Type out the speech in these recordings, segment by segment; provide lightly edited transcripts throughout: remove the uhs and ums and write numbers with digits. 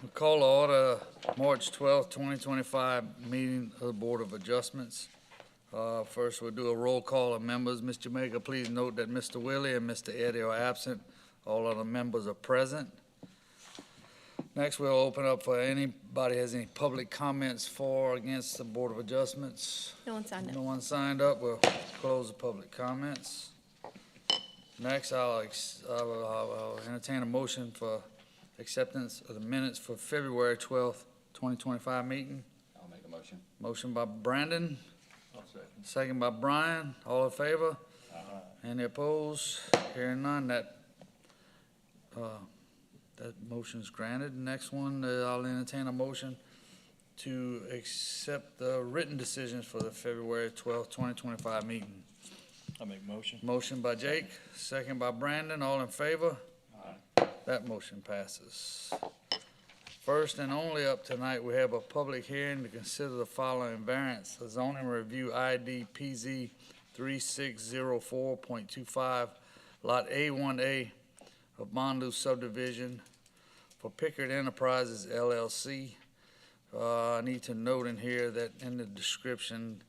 We call to order March 12th, 2025 meeting of the Board of Adjustments. First, we'll do a roll call of members. Ms. Jamaica, please note that Mr. Willie and Mr. Eddie are absent. All other members are present. Next, we'll open up for anybody has any public comments for or against the Board of Adjustments. No one signed up. No one signed up. We'll close the public comments. Next, I'll entertain a motion for acceptance of the minutes for February 12th, 2025 meeting. I'll make a motion. Motion by Brandon, I'll second. second by Brian. All in favor? Any opposed? Hearing none, that motion is granted. Next one, I'll entertain a motion to accept the written decisions for the February 12th, 2025 meeting. I'll make a motion. Motion by Jake, second by Brandon. All in favor? That motion passes. First and only up tonight, we have a public hearing to consider the following variance. A zoning review ID PZ 3604.25, Lot A1A of Mondu subdivision for Pickard Enterprises LLC. I need to note in here that in the description,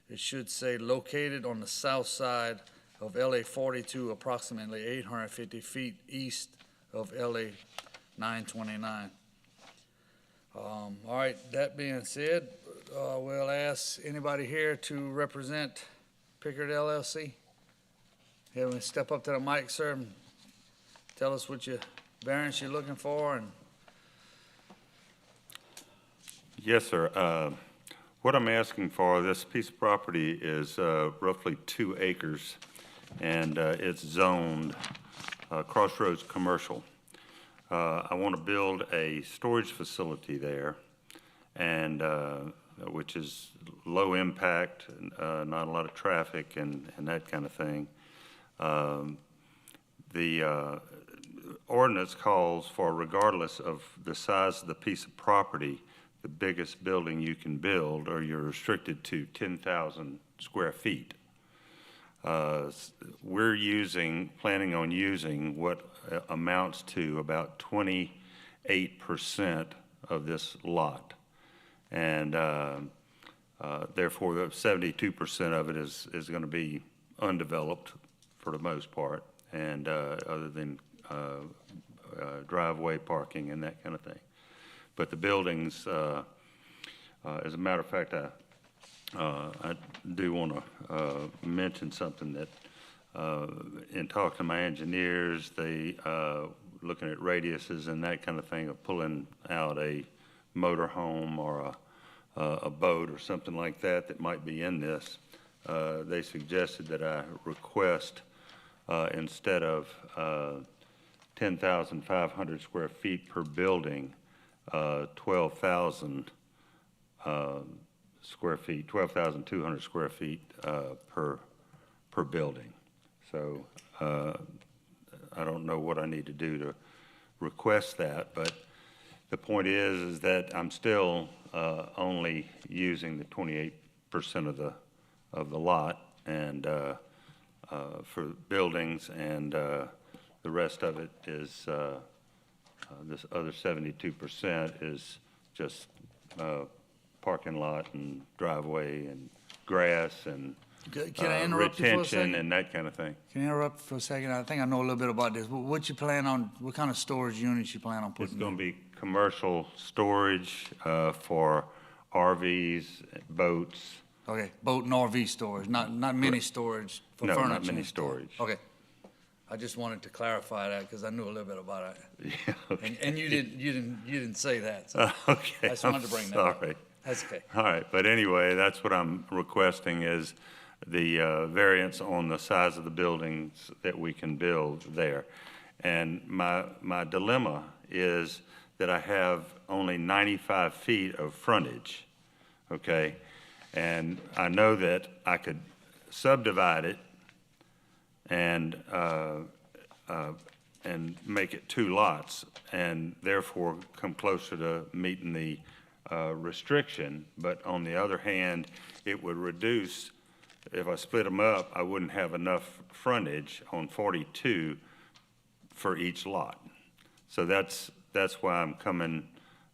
it should say located on the south side of LA 42, approximately 850 feet east of LA 929. All right, that being said, we'll ask anybody here to represent Pickard LLC. Here, we step up to the mic, sir, and tell us what your variance you're looking for. And Yes, sir. What I'm asking for, this piece of property is roughly 2 acres, and it's zoned Crossroads Commercial. I want to build a storage facility there, and which is low impact, not a lot of traffic and that kind of thing. The ordinance calls for, regardless of the size of the piece of property, the biggest building you can build, or you're restricted to 10,000 square feet. We're planning on using what amounts to about 28% of this lot. And therefore, 72% of it is going to be undeveloped for the most part, and other than driveway parking and that kind of thing. But the buildings, as a matter of fact, I do want to mention something that in talking to my engineers, they looking at radiuses and that kind of thing of pulling out a motor home or a boat or something like that might be in this. They suggested that I request instead of 10,500 square feet per building, 12,000 square feet, 12,200 square feet per building. So I don't know what I need to do to request that, but the point is that I'm still only using the 28% of the lot, and for buildings, and the rest of it is this other 72% is just parking lot and driveway and grass and can I interrupt you for a retention second? and that kind of thing. Can I interrupt for a second? I think I know a little bit about this. What you plan on, what kind of storage units you plan on It's putting going in? to be commercial storage for RVs, boats. Okay, boat and RV storage, not mini storage for No, furniture? not mini and stuff. storage. Okay. I just wanted to clarify that because I knew a little bit about it. Yeah, okay. And you didn't say that. So Okay, I just wanted to bring that up. sorry. that's okay. All right, but anyway, that's what I'm requesting is the variance on the size of the buildings that we can build there. And my dilemma is that I have only 95 feet of frontage, okay? And I know that I could subdivide it and make it 2 lots, and therefore come closer to meeting the restriction. But on the other hand, it would reduce, if I split them up, I wouldn't have enough frontage on 42 for each lot. So that's why I'm coming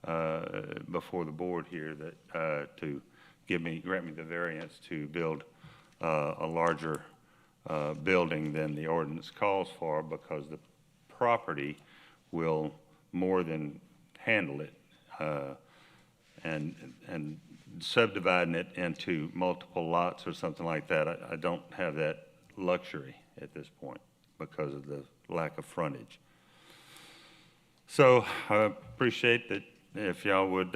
before the board here that, to grant me the variance to build a larger building than the ordinance calls for, because the property will more than handle it. And subdividing it into multiple lots or something like that, I don't have that luxury at this point because of the lack of frontage. So I appreciate that if y'all would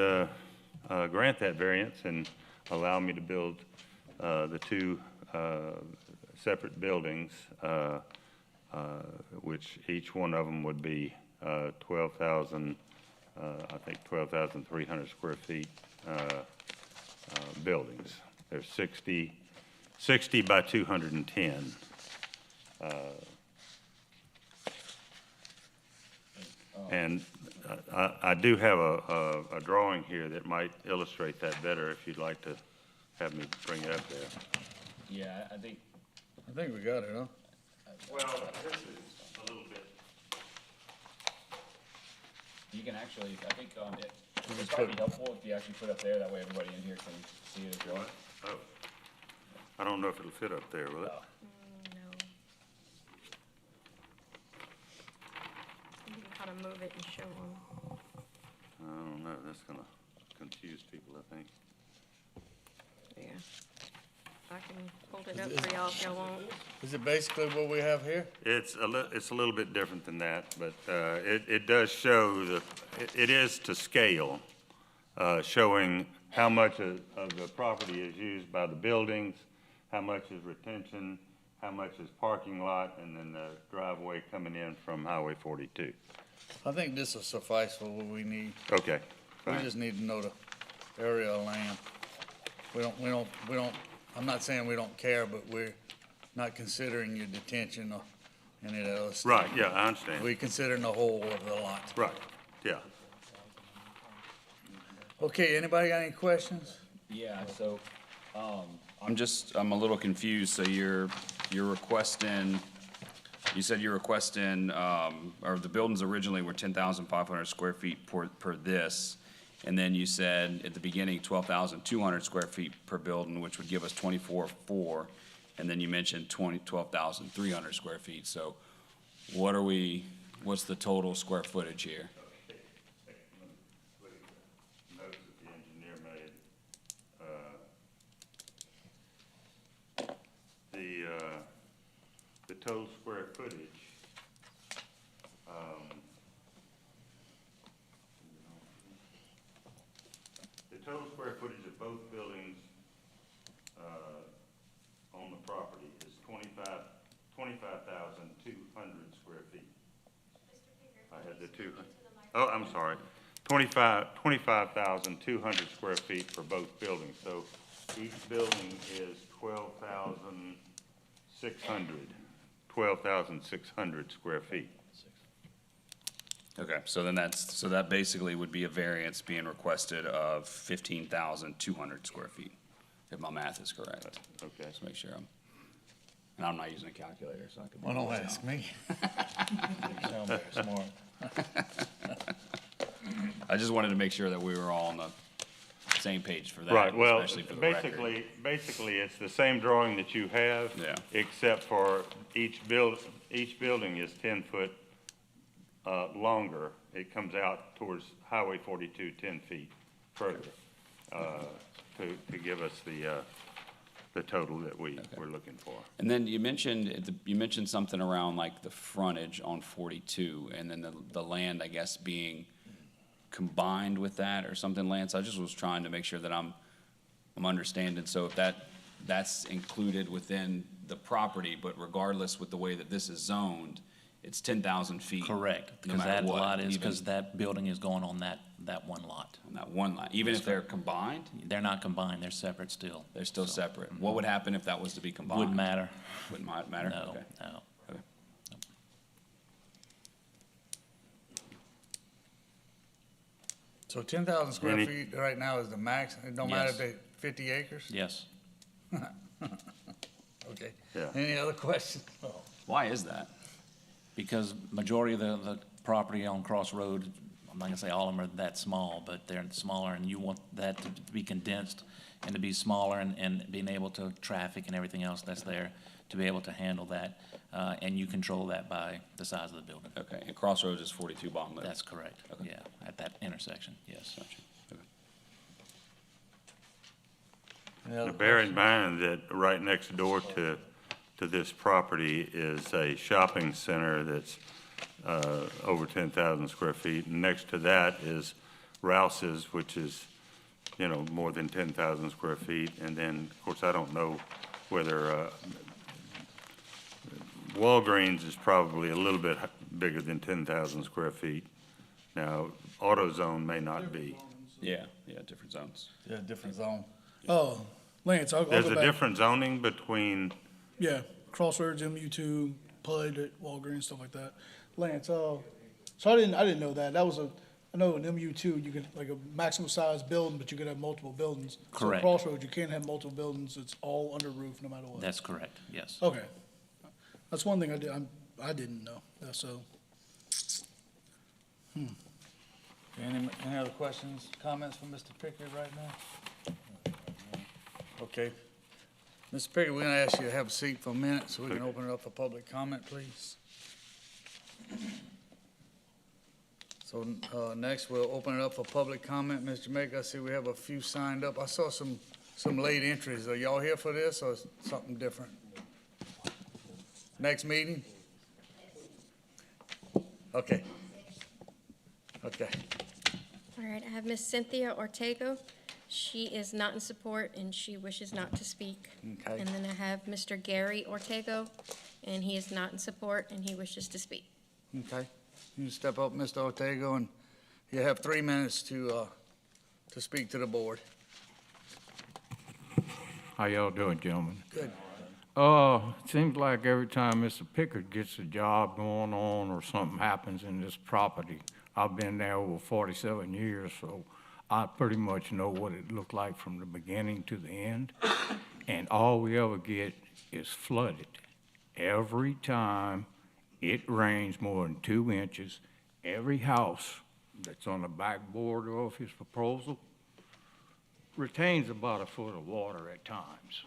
grant that variance and allow me to build the two separate buildings, which each one of them would be 12,000, I think 12,300 square feet buildings. There's 60 by 210. And I do have a drawing here that might illustrate that better if you'd like to have me bring it up there. Yeah, I think, I think we got it, huh? Well, this is a little bit. you can actually, I think, it's probably helpful if you actually put up there, that way everybody in here can see it as well. Oh, I don't know if it'll fit up there, will it? No. How to move it and show them. I don't know, that's gonna confuse people, I think. Yeah. I can hold it up for y'all if y'all want. Is it basically what we have here? It's a little bit different than that, but it does show it is to scale, showing how much of the property is used by the buildings, how much is retention, how much is parking lot, and then the driveway coming in from Highway 42. I think this will suffice for what we need. Okay, We fine. just need to know the area of land. We don't, I'm not saying we don't care, but we're not considering your detention or any of those. Right, yeah, I understand. We considering the whole of the lot. Right, yeah. Okay, anybody got any questions? Yeah, so, I'm a little confused, so you're requesting, you said you're requesting, or the buildings originally were 10,500 square feet per this, and then you said at the beginning 12,200 square feet per building, which would give us 24,400, and then you mentioned 12,300 square feet, so what's the total square footage here? Notes that the engineer made. The total square footage, the total square footage of both buildings, on the property is 25,200 square feet. I had the two, oh, I'm sorry, 25,200 square feet for both buildings. So each building is 12,600 square feet. Okay, so then so that basically would be a variance being requested of 15,200 square feet, if my math is correct. Okay. Just make sure and I'm not using a calculator, so I can. Well, don't ask me. Sound very smart. I just wanted to make sure that we were all on the same page for that. Right, well, especially for the record. basically, it's the same drawing that you have. Yeah. Except for each building is 10 foot, longer. It comes out towards Highway 42, 10 feet further, to give us the total that we're looking for. And then you mentioned something around like the frontage on 42, and then the land, I guess, being combined with that or something, Lance. I just was trying to make sure that I'm understanding. So if that's included within the property, but regardless with the way that this is zoned, it's 10,000 feet. Correct, No because matter that what, lot is, even because that building is going on that one lot. on that one lot, even if they're combined, They're not combined, they're separate still. they're still separate. What would happen if that was to be combined? Wouldn't matter. Wouldn't matter? No, Okay. no. Okay. So 10,000 square Any- feet right now is the max? It don't matter if Yes. they 50 acres? Yes. Okay. Yeah. Any other questions? Why is that? Because majority of the property on Cross Road I'm not gonna say all of them are that small, but they're smaller, and you want that to be condensed and to be smaller, and being able to traffic and everything else that's there, to be able to handle that, and you control that by the size of the building. Okay, and Crossroads is 42 Bond Loop. That's correct, yeah, at that intersection, yes. Gotcha. Okay. Any other Now, bear in mind that right next door to this property is a shopping center that's over 10,000 square feet. And next to that is Rouse's, which is, you know, more than 10,000 square feet. And then, of course, I don't know whether Walgreens is probably a little bit bigger than 10,000 square feet. Now, AutoZone may not be. Yeah, different zones. Yeah, different zone. Oh, Lance, I'll There's go a back. different zoning between, Yeah, Crossroads, MU2, PUD at Walgreens, stuff like that. Lance, so I didn't know that. I know in MU2, you could, like a maximum size building, but you could have multiple buildings. Correct. So Crossroads, you can't have multiple buildings. It's all under roof no matter what. That's correct, yes. Okay. That's one thing I didn't know. So, Any other questions, comments from Mr. Pickett right now? Okay. Mr. Pickett, we're gonna ask you to have a seat for a minute so we can open it up for public comment, please. So, next we'll open it up for public comment. Mr. Maker, I see we have a few signed up. I saw some late entries. Are y'all here for this or something different? Next meeting? Okay. Okay. All right, I have Miss Cynthia Ortega. She is not in support, and she wishes not to speak. Okay. And then I have Mr. Gary Ortega, and he is not in support, and he wishes to speak. Okay, you step up, Mr. Ortega, and you have 3 minutes to speak to the board. How y'all doing, gentlemen? Good. Seems like every time Mr. Pickard gets a job going on or something happens in this property, I've been there over 47 years, so I pretty much know what it looked like from the beginning to the end. And all we ever get is flooded. Every time it rains more than 2 inches, every house that's on the back border of his proposal retains about a foot of water at times.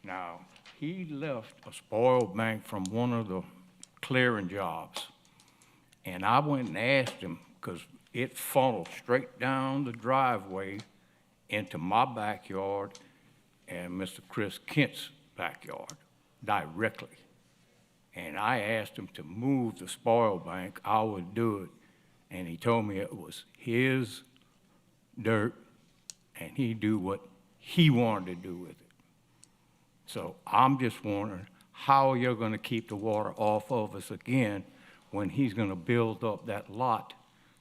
Now, he left a spoiled bank from one of the clearing jobs. And I went and asked him, because it funneled straight down the driveway into my backyard and Mr. Chris Kent's backyard directly. And I asked him to move the spoil bank, I would do it. And he told me it was his dirt and he'd do what he wanted to do with it. So I'm just wondering how you're gonna keep the water off of us again when he's gonna build up that lot,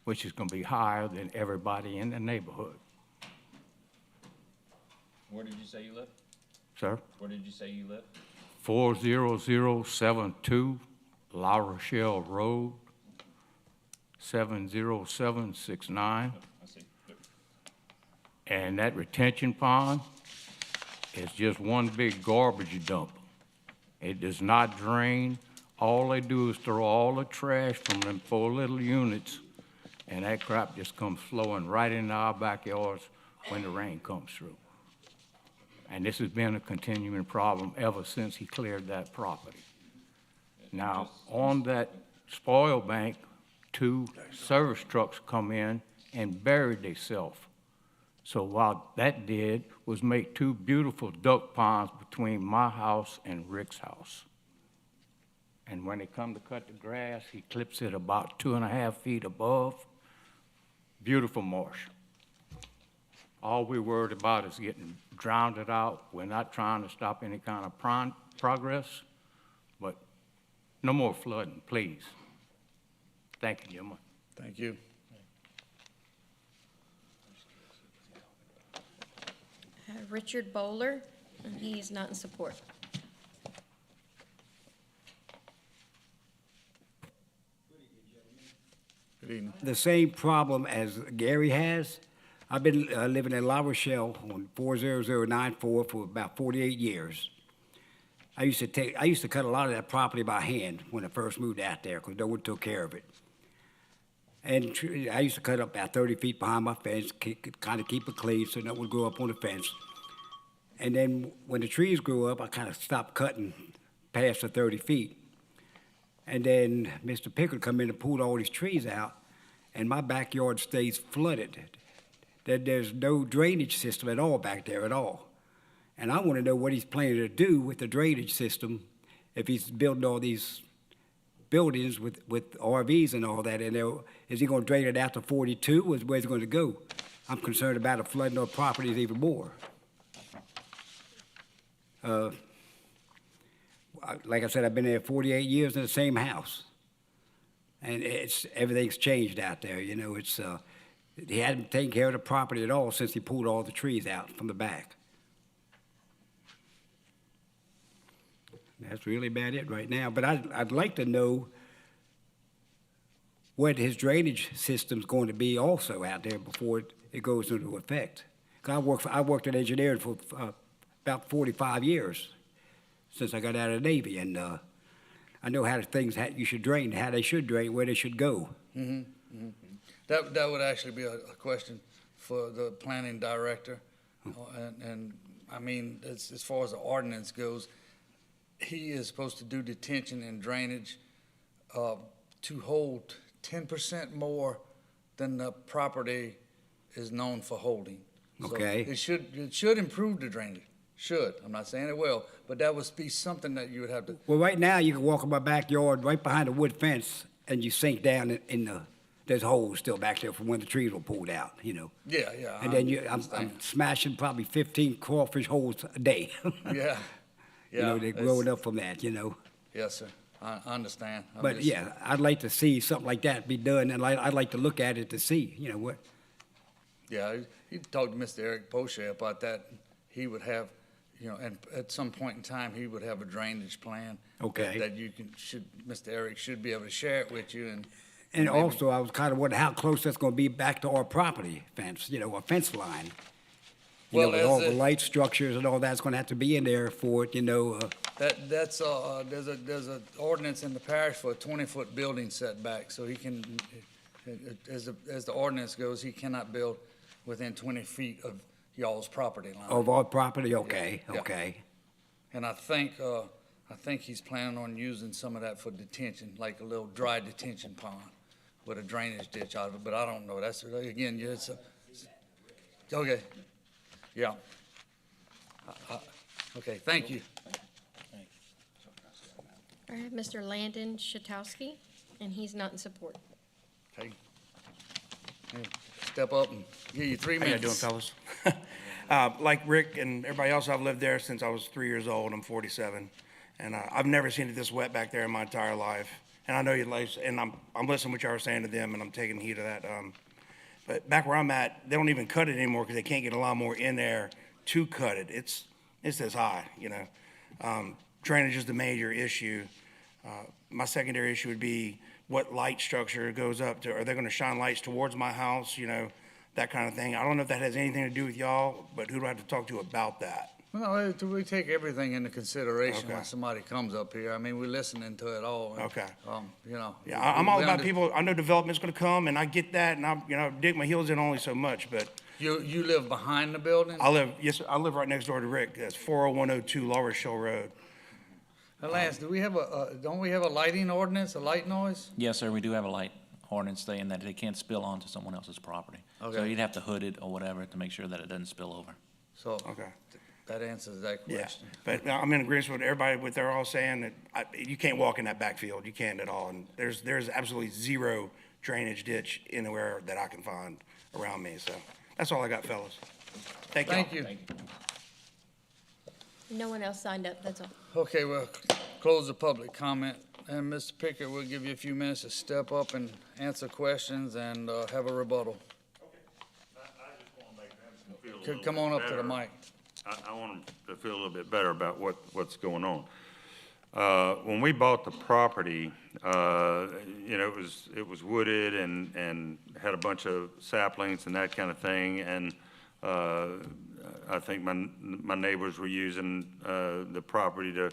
which is gonna be higher than everybody in the neighborhood. Where did you say you live? Sir? Where did you say you live? 40072 La Rochelle Road, 70769. I see. And that retention pond is just one big garbage dump. It does not drain. All they do is throw all the trash from them 4 little units, and that crap just comes flowing right into our backyards when the rain comes through. And this has been a continuing problem ever since he cleared that property. Now, on that spoil bank, 2 service trucks come in and buried themselves. So what that did was make 2 beautiful duck ponds between my house and Rick's house. And when they come to cut the grass, he clips it about 2.5 feet above. Beautiful marsh. All we're worried about is getting drowned out. We're not trying to stop any kind of progress, but no more flooding, please. Thank you, gentlemen. Thank you. Richard Bowler, and he is not in support. Good evening. The same problem as Gary has. I've been living in La Rochelle on 40094 for about 48 years. I used to cut a lot of that property by hand when I first moved out there because no one took care of it. And I used to cut up about 30 feet behind my fence, kind of keep it clean so nothing would grow up on the fence. And then when the trees grew up, I kind of stopped cutting past the 30 feet. And then Mr. Pickard come in and pulled all these trees out, and my backyard stays flooded. There's no drainage system at all back there at all. And I want to know what he's planning to do with the drainage system if he's building all these buildings with RVs and all that in there. Is he going to drain it out to 42, or where's it going to go? I'm concerned about it flooding our properties even more. Like I said, I've been there 48 years in the same house. And everything's changed out there, you know. He hadn't taken care of the property at all since he pulled all the trees out from the back. That's really about it right now. But I'd like to know what his drainage system's going to be also out there before it goes into effect. 'Cause I worked in engineering for about 45 years since I got out of the Navy, and I know how you should drain, how they should drain, where they should go. That would actually be a question for the planning director. And I mean, as far as the ordinance goes, he is supposed to do detention and drainage to hold 10% more than the property is known for holding. So Okay. it should improve the drainage. Should. I'm not saying it will, but that would be something that you would have to. Well, right now, you can walk in my backyard right behind the wood fence, and you sink down there's holes still back there from when the trees were pulled out, you know. Yeah, yeah. And then I'm smashing probably 15 crawfish holes a day. Yeah. You know, they're growing up from that, you know. Yes, sir. I understand. But yeah, I'd like to see something like that be done, and I'd like to look at it to see, you know, what. Yeah, he talked to Mr. Eric Poche about that. He would have, you know, and at some point in time, he would have a drainage plan. Okay. That Mr. Eric should be able to share it with you, and And maybe- also, I was kind of wondering how close that's going to be back to our property fence, you know, a fence line. You know, Well, with all as the it- light structures and all that's going to have to be in there for it, you know. That's there's a ordinance in the parish for a 20-foot building setback, so he can, as the ordinance goes, he cannot build within 20 feet of y'all's property line. Of our property, okay, Yeah. okay. And I think he's planning on using some of that for detention, like a little dry detention pond with a drainage ditch out of it, but I don't know. That's, again, okay, yeah. Okay, thank you. All right, Mr. Landon Shatowski, and he's not in support. Okay. Hey, step up and give you 3 How you minutes. doing, fellas? Like Rick and everybody else, I've lived there since I was 3 years old. I'm 47, and I've never seen it this wet back there in my entire life. And I know you like, and I'm listening to what y'all are saying to them, and I'm taking heed of that. But back where I'm at, they don't even cut it anymore because they can't get a lawnmower in there to cut it. It's this high, you know. Drainage is the major issue. My secondary issue would be what light structure goes up to. Are they going to shine lights towards my house? You know, that kind of thing. I don't know if that has anything to do with y'all, but who do I have to talk to about that? Well, we take everything into consideration Okay. when somebody comes up here. I mean, we're listening to it all. and, Okay. You know. Yeah, I'm all we about under- people. I know development's going to come, and I get that, and I dig my heels in only so much. But You live behind the building? I live right next door to Rick. That's 40102 Law Rochelle Road. Lance, don't we have a lighting ordinance, a light noise? Yes, sir, we do have a light ordinance saying that it can't spill onto someone else's property. So Okay. you'd have to hood it or whatever to make sure that it doesn't spill over. So Okay. that answers that Yeah, question. but I'm in agreement with everybody, what they're all saying, that you can't walk in that backfield. You can't at all. And there's absolutely zero drainage ditch anywhere that I can find around me. So that's all I got, fellas. Thank y'all. Thank you. No one else signed up, that's all. Okay, we'll close the public comment. And Mr. Pickett, we'll give you a few minutes to step up and answer questions and have a rebuttal. Come on up to the mic. I want them to feel a little bit better about what's going on. When we bought the property, you know, it was wooded and had a bunch of saplings and that kind of thing. And I think my neighbors were using the property to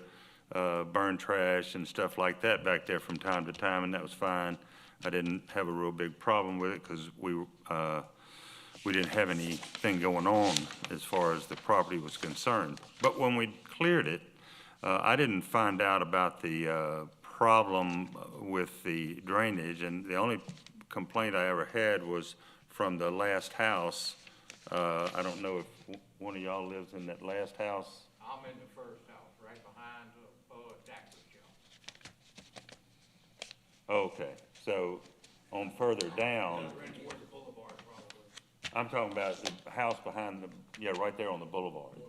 burn trash and stuff like that back there from time to time, and that was fine. I didn't have a real big problem with it because we didn't have anything going on as far as the property was concerned. But when we cleared it, I didn't find out about the problem with the drainage, and the only complaint I ever had was from the last house. I don't know if one of y'all lives in that last house. I'm in the first house, right behind Jackson's shop. Okay, so on further down. I'm talking about the house behind the, right there on the boulevard.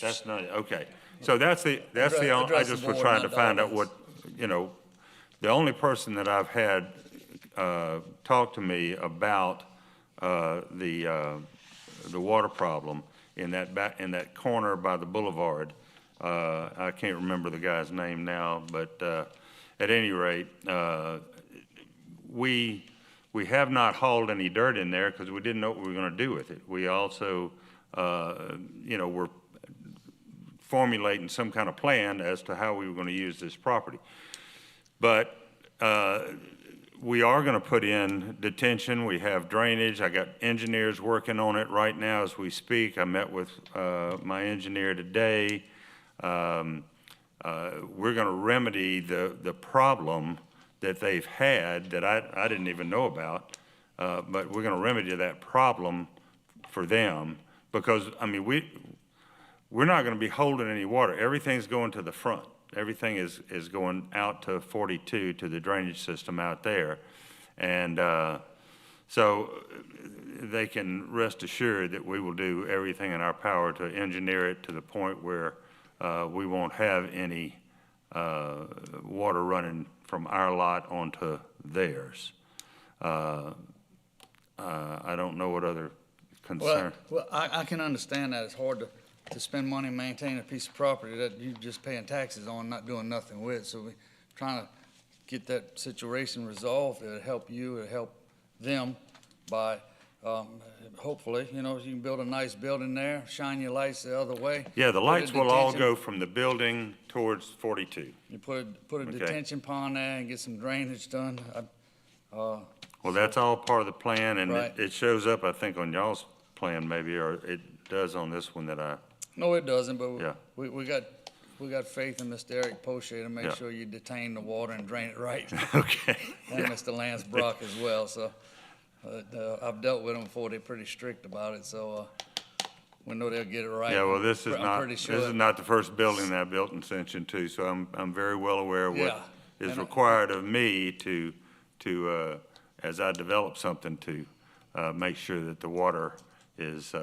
That's not, okay. So that's the, I just was trying to find out what, the only person that I've had, talk to me about, the water problem in that corner by the boulevard. I can't remember the guy's name now, but, at any rate, we have not hauled any dirt in there because we didn't know what we were going to do with it. We also, were formulating some kind of plan as to how we were going to use this property. But we are going to put in detention. We have drainage. I got engineers working on it right now as we speak. I met with my engineer today. We're going to remedy the problem that they've had that I didn't even know about, but we're gonna remedy that problem for them because, I mean, we're not gonna be holding any water. Everything's going to the front. Everything is going out to 42 to the drainage system out there. And so they can rest assured that we will do everything in our power to engineer it to the point where we won't have any water running from our lot onto theirs. I don't know what other concern. Well, I can understand that. It's hard to spend money and maintain a piece of property that you just paying taxes on, not doing nothing with. So we're trying to get that situation resolved. It'll help you, it'll help them by, hopefully, you can build a nice building there, shine your lights the other way. Yeah, the Put a lights will all detention- go from the building towards 42. You put a Okay. detention pond there and get some drainage done. Well, that's all part of the plan, and Right. it shows up, I think, on y'all's plan maybe, or it does on this one that I, No, it doesn't, but Yeah. we got faith in Mr. Eric Poche to make Yeah. sure you detain the water and drain it right. okay. And Mr. Lance Brock as well, so, I've dealt with them before, they're pretty strict about it, so, we know they'll get it right. Yeah, well, this is I'm not, pretty this sure. is not the first building that I built in Ascension too, so I'm very well aware of Yeah, what is and required of me to, as I develop something, to, make sure that the water is,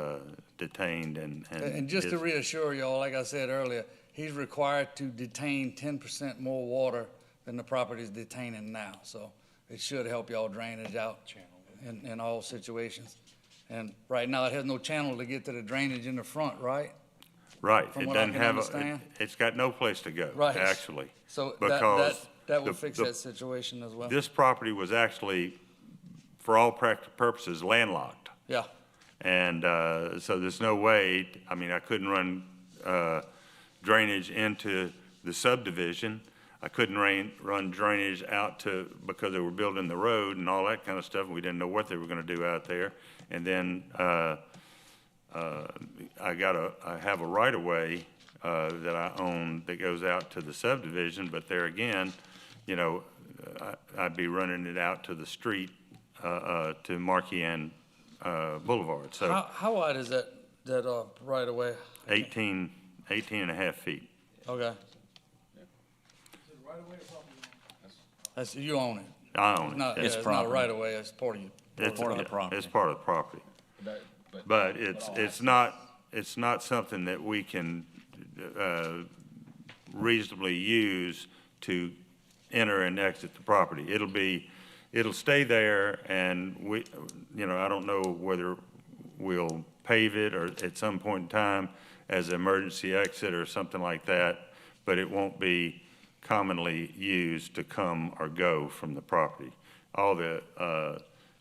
detained and. And just to is- reassure y'all, like I said earlier, he's required to detain 10% more water than the property's detaining now, so it should help y'all drainage out in all situations. And right now, it has no channel to get to the drainage in the front, right? Right, from it what I doesn't can have, understand. it's got no place to go, Right. actually. So Because that will the- fix the- that situation as well. This property was actually, for all practical purposes, landlocked. Yeah, And so there's no way, I mean, I couldn't run drainage into the subdivision. I couldn't run drainage out to, because they were building the road and all that kind of stuff, and we didn't know what they were gonna do out there. And then I have a right-of-way that I own that goes out to the subdivision, but there again, I'd be running it out to the street, to Marquis Ann Boulevard, so how wide is that right away? 18 and a half feet. Okay. That's, you own it. I own it. Not, yeah. it's not property. right away, it's part of you. It's part of the yeah, property. It's part of the property. But it's not something that we can reasonably use to enter and exit the property. It'll stay there, and I don't know whether we'll pave it or at some point in time as an emergency exit or something like that, but it won't be commonly used to come or go from the property. All the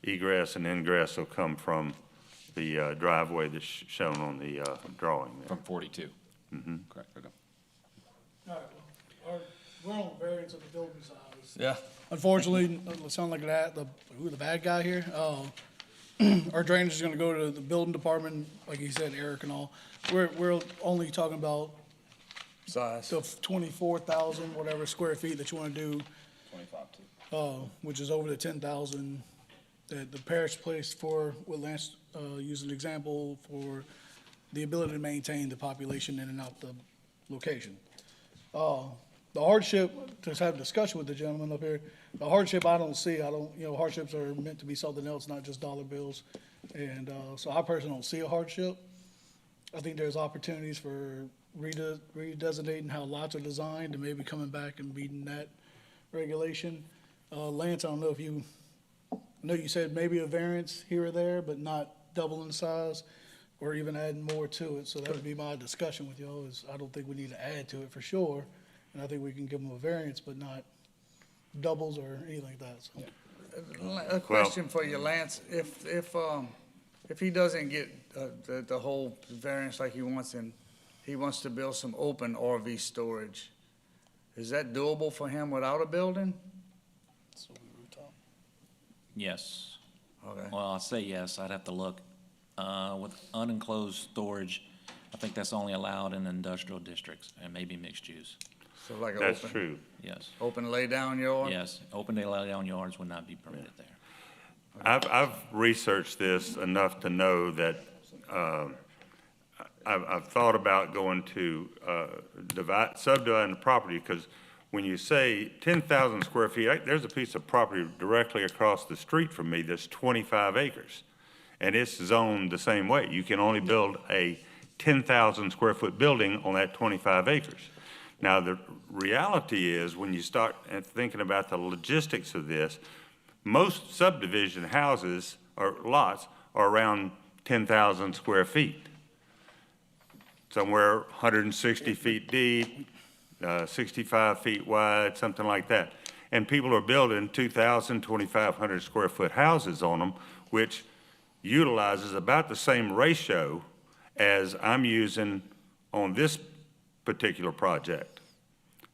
egress and ingress will come from the driveway that's shown on the drawing there. From 42? Mm-hmm. Correct, okay. All right, well, we're on variance of the building size. Yeah, Unfortunately, it sounds like the bad guy here. Our drainage is gonna go to the building department, like he said, Eric and all. We're only talking about size. the 24,000, whatever square feet that you wanna do, 25 too. which is over the 10,000 that the parish placed for, what Lance, used an example for the ability to maintain the population in and out the location. The hardship, to have a discussion with the gentleman up here, the hardship I don't see, hardships are meant to be something else, not just dollar bills. And, so I personally don't see a hardship. I think there's opportunities for redesignating how lots are designed and maybe coming back and meeting that regulation. Lance, I don't know if I know you said maybe a variance here or there, but not doubling size or even adding more to it. So that would be my discussion with y'all, is I don't think we need to add to it for sure. And I think we can give them a variance, but not doubles or anything like that, so. A question for you, Lance. If he doesn't get the whole variance like he wants, and he wants to build some open RV storage, is that doable for him without a building? Yes. Okay. Well, I'll say yes, I'd have to look. With unenclosed storage, I think that's only allowed in industrial districts and maybe mixed use. So like an That's open, true. Yes, open lay down yard? yes, open day lay-down yards would not be permitted there. I've researched this enough to know that, I've thought about going to, subdividing the property, because when you say 10,000 square feet, there's a piece of property directly across the street from me that's 25 acres. And it's zoned the same way. You can only build a 10,000 square foot building on that 25 acres. Now, the reality is, when you start thinking about the logistics of this, most subdivision houses or lots are around 10,000 square feet. Somewhere 160 feet deep, 65 feet wide, something like that. And people are building 2,000, 2,500 square foot houses on them, which utilizes about the same ratio as I'm using on this particular project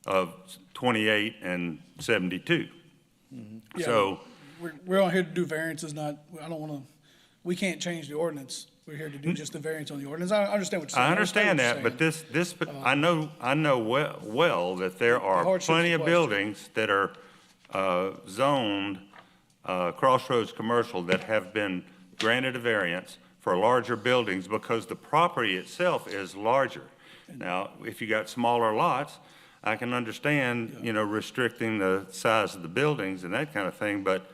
of 28 and 72. Yeah, So, We're on here to do variances, we can't change the ordinance. We're here to do just the variance on the ordinance. I understand what you're saying. I understand what that, you're but saying. I know well that there are hardship's plenty a of question. buildings that are zoned Crossroads Commercial that have been granted a variance for larger buildings because the property itself is larger. Now, if you got smaller lots, I can understand, restricting the size of the buildings and that kind of thing, but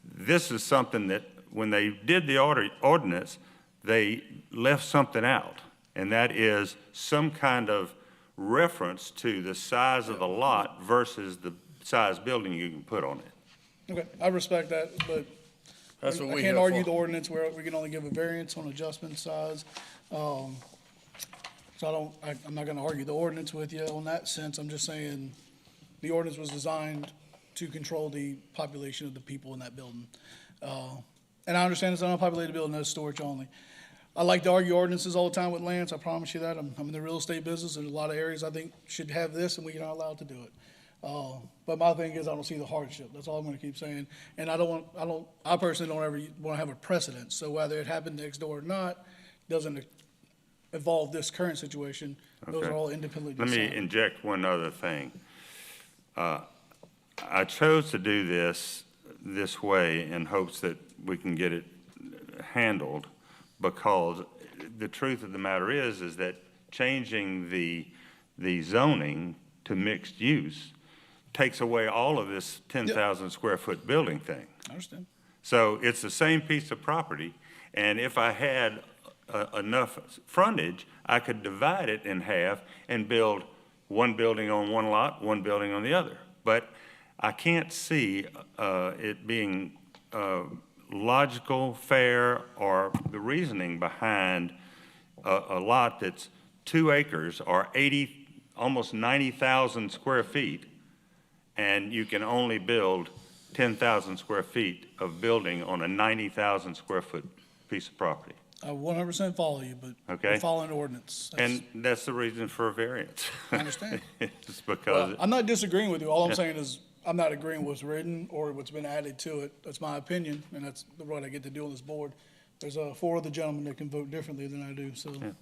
this is something that, when they did the ordinance, they left something out, and that is some kind of reference to the size of the lot versus the size building you can put on it. Okay, I respect that, but That's what I we can't here argue for. the ordinance where we can only give a variance on adjustment size. So I'm not gonna argue the ordinance with you on that sense. I'm just saying the ordinance was designed to control the population of the people in that building. And I understand it's an unpopulated building, that's storage only. I like to argue ordinances all the time with Lance, I promise you that. I'm in the real estate business, there's a lot of areas I think should have this, and we're not allowed to do it. But my thing is, I don't see the hardship, that's all I'm gonna keep saying. And I personally don't ever wanna have a precedent, so whether it happened next door or not, doesn't involve this current situation. Those Okay. are all independently Let me decided. inject one other thing. I chose to do this way in hopes that we can get it handled, because the truth of the matter is that changing the zoning to mixed use takes away all of this 10,000 square foot building thing. I understand. So it's the same piece of property, and if I had enough frontage, I could divide it in half and build one building on one lot, one building on the other. But I can't see it being logical, fair, or the reasoning behind a lot that's 2 acres or almost 90,000 square feet, and you can only build 10,000 square feet of building on a 90,000 square foot piece of property. I 100% follow you, but Okay. we're following the ordinance. That's- And that's the reason for a variance. I understand. It's because, I'm not disagreeing with you. All I'm saying is I'm not agreeing with what's written or what's been added to it. That's my opinion, and that's the right I get to do on this board. There's 4 other gentlemen that can vote differently than I do, so. Are you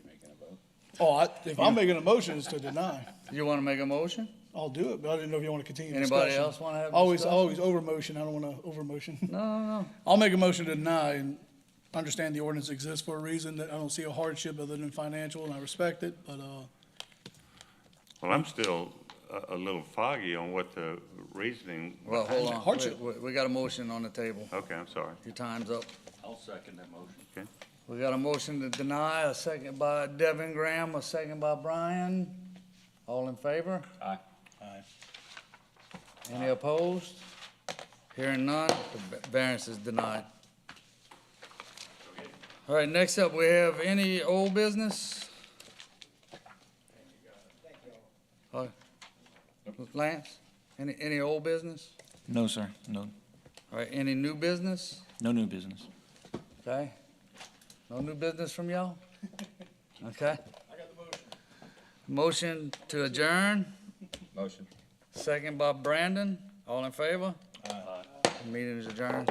making a vote? Oh, if I'm making a motion, it's to deny. You want to make a motion? I'll do it, but I didn't know if you want to continue Anybody discussion. else want to have Always discussion? over motion. I don't want to over motion. No. I'll make a motion to deny and understand the ordinance exists for a reason, that I don't see a hardship other than financial, and I respect it, but, Well, I'm still a little foggy on what the reasoning. Well, hold on. Hardship. We got a motion on the table. Okay, I'm sorry. Your time's up. I'll second that motion. Okay. We got a motion to deny, a second by Devin Graham, a second by Brian. All in favor? Aye. Any opposed? Hearing none, the variance is denied. All right, next up, we have any old business? Lance, any old business? No, sir, no, All right, any new business? no new business. Okay? No new business from y'all? Okay? Motion to adjourn, Motion. second by Brandon. All in favor? Meeting is adjourned.